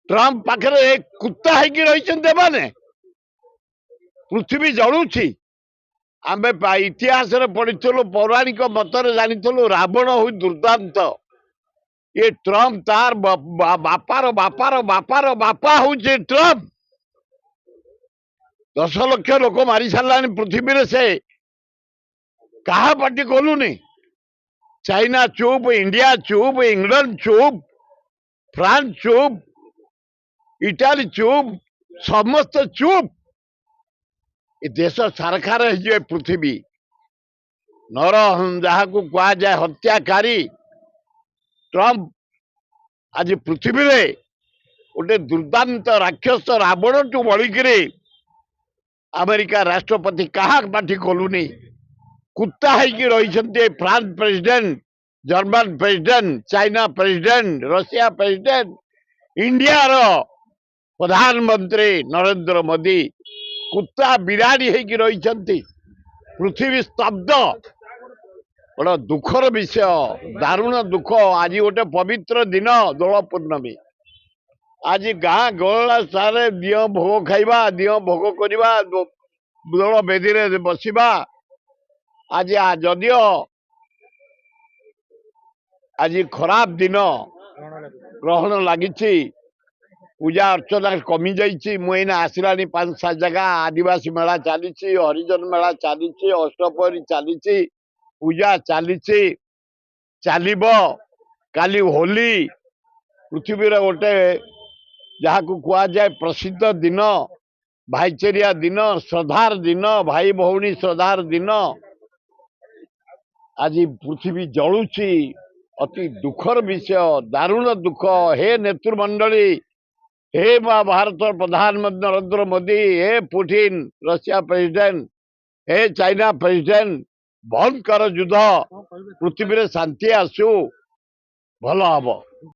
Trump पाखे कुत्ता है पृथ्वी जलुची आम इतिहास पढ़ीलु पौराणिक मतरे जानी रावण हूँ दुर्दांत ये ट्रम्प तार बापार बापार बापार बापा हूँ ट्रम्प 10 लाख लोक मारी सारा पृथ्वी से कहा पार्टी खोलुनी चाइना चुप इंडिया चुप इंग्लैंड चुप फ्रांस चुप इटाली चुप समस्त चुप ये देश सारखार हो पृथ्वी नर जहाँ को कह जाए हत्याकारी ट्रम्प आज पृथ्वी रे गोटे दुर्दांत राक्षस रावण टू बलिकी अमेरिका राष्ट्रपति कहा पार्टी खोलुनी कुत्ता है France president German president China president Russia president India रो प्रधानमंत्री नरेंद्र मोदी कुत्ता बिराड़ी होती पृथ्वी स्तब्ध बड़ा दुखर विषय दारुण दुख आज गोटे पवित्र दिन दोल पूर्णमी आज गाँ गहला सारे दिह भोग खाइबा दिह भोग करवा दोल बेदी बसवा आज जदियो आज खराब दिन ग्रहण लगी पूजा अर्चना कमी जाइए मुना आसला 5-7 जगह आदिवासी मेला चली हरिजन मेला चली अष्टपहरी चली पूजा चली चलो काली होली पृथ्वी गोटे जहाँ को कह जाए प्रसिद्ध दिन भाईचेरिया दिन श्रद्धार दिन भाई भौणी श्रद्धार दिन आज पृथ्वी जलुची अति दुखर विषय दारुण दुख हे नेतृमंडली हे भारत प्रधानमंत्री नरेंद्र मोदी हे पुतिन रशिया प्रेसिडेंट हे चाइना प्रेसिडेंट बंद कर युद्ध पृथ्वी रे शांति आसू भल हम।